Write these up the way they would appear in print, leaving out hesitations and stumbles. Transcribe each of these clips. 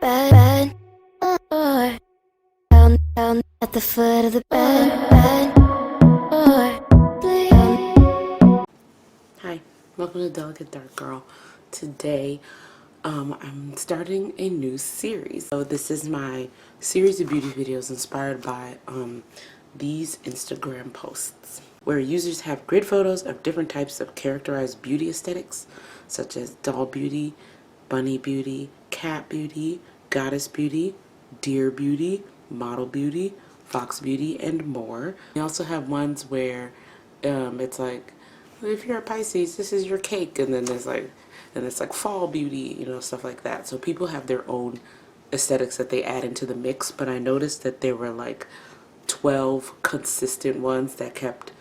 bed, or down at the foot of the bed, or down. Hi, welcome to Delicate Dark Girl. Today, I'm starting a new series. So this is my series of beauty videos inspired by these Instagram posts, where users have grid photos of different types of characterized beauty aesthetics, such as doll beauty, bunny beauty, cat beauty, goddess beauty, deer beauty, model beauty, fox beauty, and more. We also have ones where it's like, if you're a Pisces, this is your cake, and then it's like fall beauty, you know, stuff like that. So people have their own aesthetics that they add into the mix, but I noticed that there were like 12 consistent ones that kept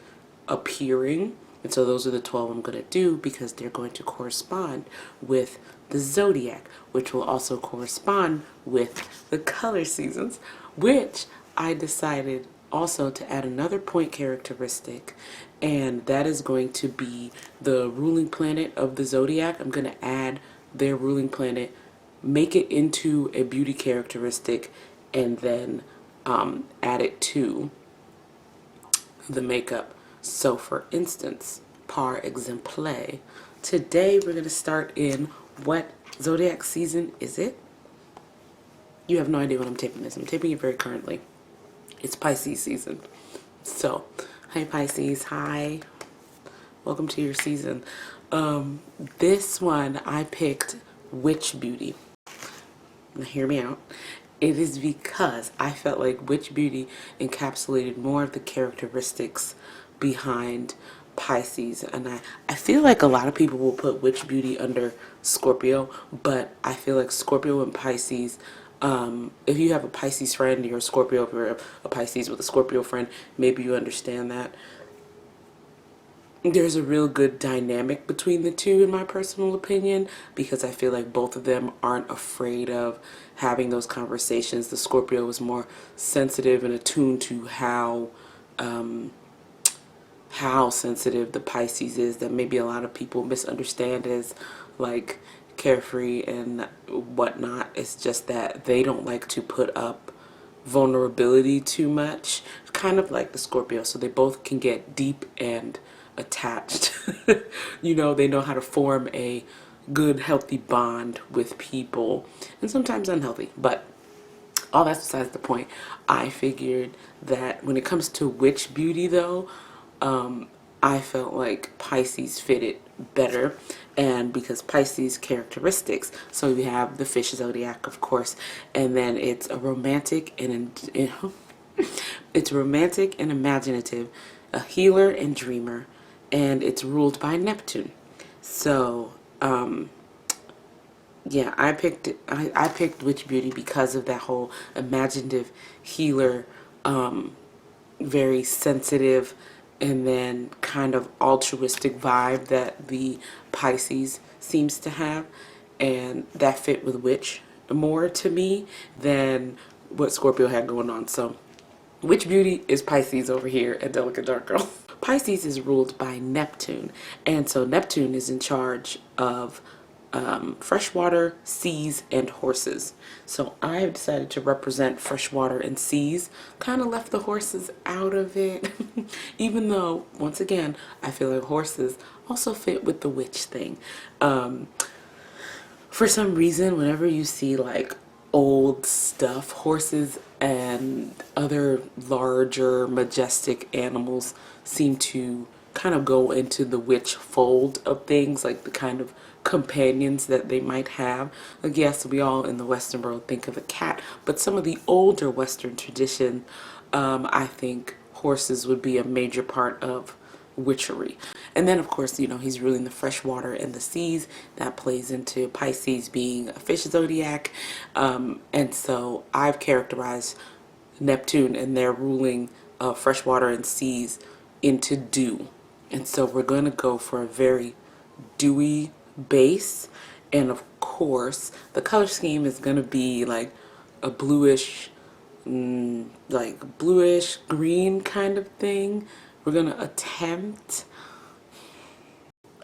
appearing, and so those are the 12 I'm going to do because they're going to correspond with the Zodiac, which will also correspond with the color seasons, which I decided also to add another point characteristic, and that is going to be the ruling planet of the Zodiac. I'm going to add their ruling planet, make it into a beauty characteristic, and then add it to the makeup. So for instance, par exemple, today we're going to start in what Zodiac season is it? You have no idea when I'm taping this. I'm taping it very currently. It's Pisces season. So, hi Pisces, hi. Welcome to your season. This one I picked Witch Beauty. Now hear me out. It is because I felt like Witch Beauty encapsulated more of the characteristics behind Pisces, and I feel like a lot of people will put Witch Beauty under Scorpio, but I feel like Scorpio and Pisces, if you have a Pisces friend, you're a Scorpio. If you're a Pisces with a Scorpio friend, maybe you understand that there's a real good dynamic between the two, in my personal opinion, because I feel like both of them aren't afraid of having those conversations. The Scorpio is more sensitive and attuned to how sensitive the Pisces is, that maybe a lot of people misunderstand as like carefree and whatnot. It's just that they don't like to put up vulnerability too much, kind of like the Scorpio. So they both can get deep and attached. You know, they know how to form a good healthy bond with people, and sometimes unhealthy, but all that's besides the point. I figured that when it comes to Witch Beauty though, I felt like Pisces fitted better, and because Pisces characteristics, so we have the fish zodiac, of course, and then it's a romantic and it's romantic and imaginative, a healer and dreamer, and it's ruled by Neptune. So yeah, I picked Witch Beauty because of that whole imaginative healer, very sensitive, and then kind of altruistic vibe that the Pisces seems to have, and that fit with Witch more to me than what Scorpio had going on. So Witch Beauty is Pisces over here at Delicate Dark Girl. Pisces is ruled by Neptune, and so Neptune is in charge of freshwater, seas, and horses. So I have decided to represent freshwater and seas, kind of left the horses out of it, even though, once again, I feel like horses also fit with the witch thing. For some reason, whenever you see like old stuff, horses and other larger majestic animals seem to kind of go into the witch fold of things, like the kind of companions that they might have. Like, yes, we all in the Western world think of a cat, but some of the older Western tradition, I think horses would be a major part of witchery. And then of course, you know, he's ruling the fresh water and the seas. That plays into Pisces being a fish zodiac, and so I've characterized Neptune and their ruling of fresh water and seas into dew, and so we're going to go for a very dewy base, and of course the color scheme is going to be like a bluish, like bluish green kind of thing. We're going to attempt,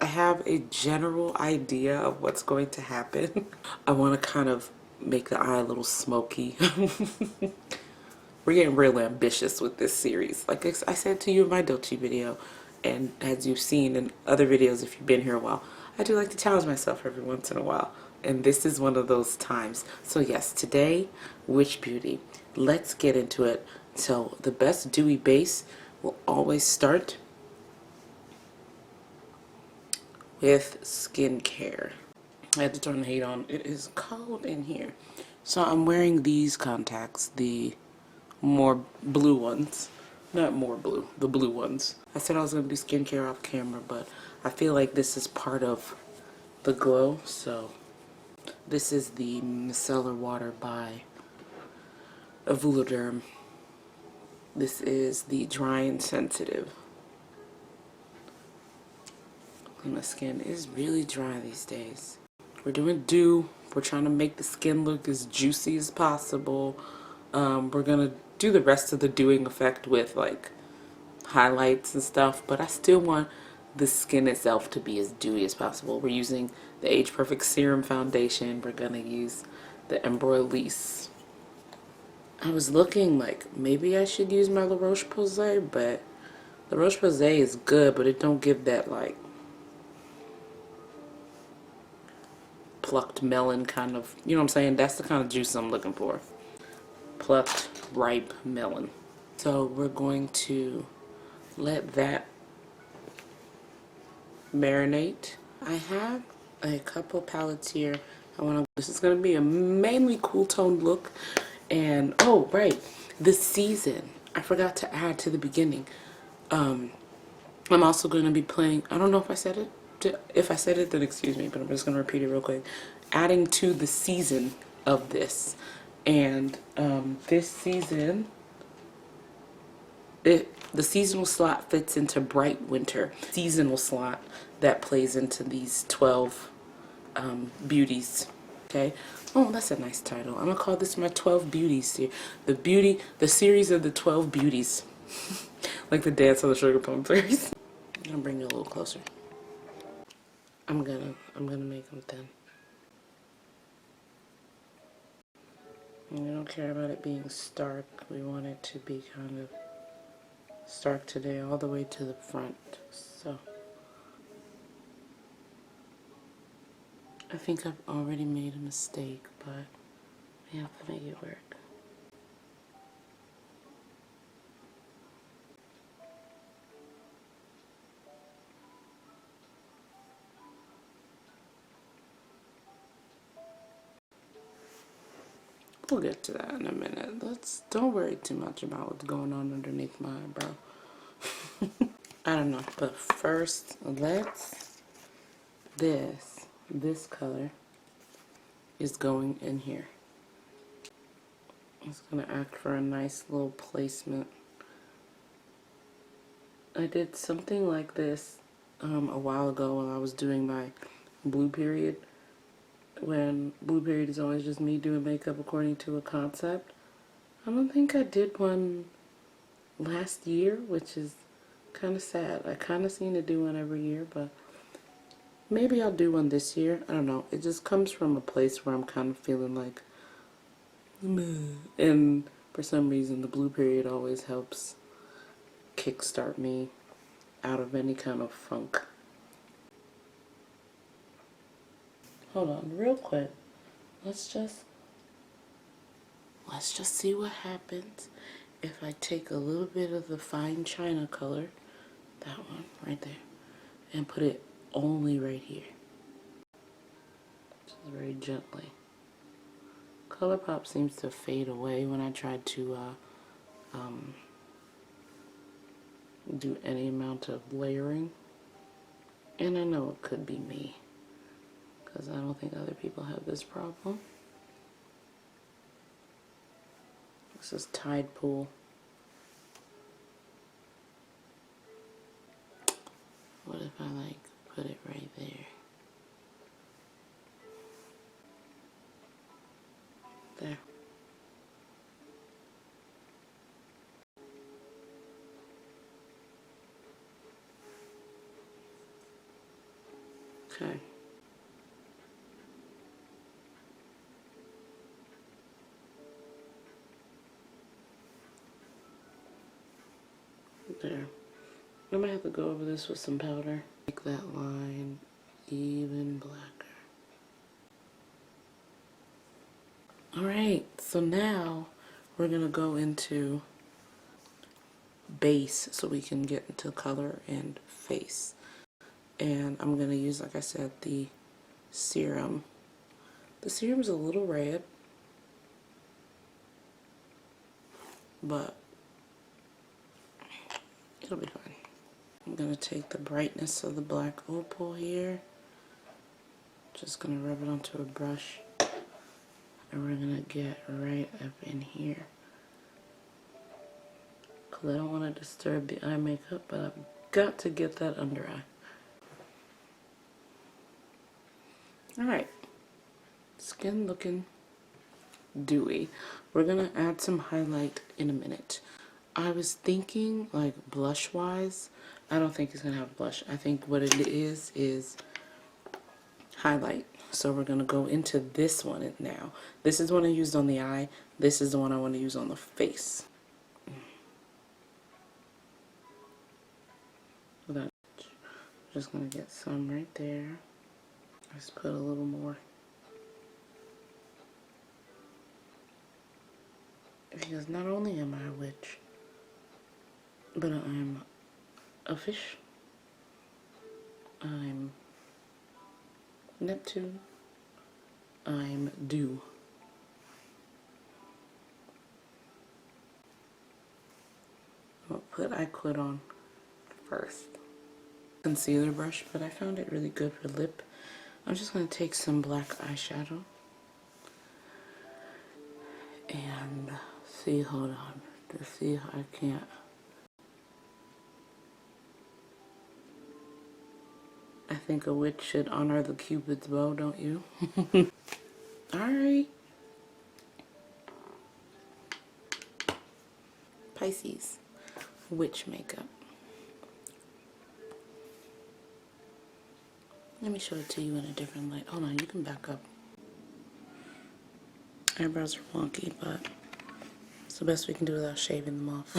I have a general idea of what's going to happen. I want to kind of make the eye a little smoky. We're getting real ambitious with this series. Like I said to you in my Dolce video, and as you've seen in other videos if you've been here a while, I do like to challenge myself every once in a while. And this is one of those times. So yes, today, Witch Beauty. Let's get into it. So the best dewy base will always start with skincare. I had to turn the heat on. It is cold in here. So I'm wearing these contacts, the more blue ones. Not more blue, the blue ones. I said I was going to do skincare off camera, but I feel like this is part of the glow. So this is the micellar water by Avuluderm. This is the dry and sensitive. My skin is really dry these days. We're doing dew. We're trying to make the skin look as juicy as possible. We're gonna do the rest of the dewing effect with like highlights and stuff, but I still want the skin itself to be as dewy as possible. We're using the Age Perfect Serum Foundation. We're gonna use the Embryolisse. I was looking like maybe I should use my La Roche-Posay, but La Roche-Posay is good, but it don't give that like plucked melon kind of, you know what I'm saying? That's the kind of juice I'm looking for. Plucked, ripe melon. So we're going to let that marinate. I have a couple palettes here. This is going to be a mainly cool toned look. And, oh, right, the season. I forgot to add to the beginning. I'm also going to be playing, I don't know if I said it. If I said it, then excuse me, but I'm just going to repeat it real quick. Adding to the season of this. And this season, the seasonal slot fits into Bright Winter. Seasonal slot that plays into these 12 beauties. Okay. Oh, that's a nice title. I'm going to call this my 12 beauties series. The series of the 12 beauties. Like the Dance of the Sugar Plum series. I'm going to bring it a little closer. I'm gonna make them thin. And we don't care about it being stark. We want it to be kind of stark today all the way to the front. So I think I've already made a mistake, but we have to make it work. We'll get to that in a minute. Don't worry too much about what's going on underneath my eyebrow. I don't know, but first, this color is going in here. It's gonna act for a nice little placement. I did something like this a while ago when I was doing my blue period. When blue period is always just me doing makeup according to a concept. I don't think I did one last year, which is kind of sad. I kind of seem to do one every year, but maybe I'll do one this year. I don't know. It just comes from a place where I'm kind of feeling like meh. And for some reason the blue period always helps kickstart me out of any kind of funk. Hold on, real quick. Let's just see what happens if I take a little bit of the fine china color, that one right there, and put it only right here. Just very gently. Colourpop seems to fade away when I try to do any amount of layering. And I know it could be me, because I don't think other people have this problem. This is Tidepool. What if I like put it right there? There. Okay. There. I might have to go over this with some powder. Make that line even blacker. Alright, so now we're going to go into base so we can get into color and face. And I'm going to use, like I said, the serum. The serum's a little red, but it'll be fine. I'm going to take the brightness of the black opal here. Just going to rub it onto a brush. And we're going to get right up in here. Because I don't want to disturb the eye makeup, but I've got to get that under eye. Alright. Skin looking dewy. We're going to add some highlight in a minute. I was thinking, like, blush-wise, I don't think it's going to have blush. I think what it is highlight. So we're going to go into this one now. This is the one I used on the eye. This is the one I want to use on the face. Just going to get some right there. Let's put a little more. Because not only am I a witch, but I'm a fish. I'm Neptune. I'm dew. I'll put iQuid on first. Concealer brush, but I found it really good for lip. I'm just going to take some black eyeshadow and see, hold on, to see if I can't. I think a witch should honor the Cupid's bow, don't you? Alright. Pisces. Witch makeup. Let me show it to you in a different light. Hold on, you can back up. Eyebrows are wonky, but it's the best we can do without shaving them off.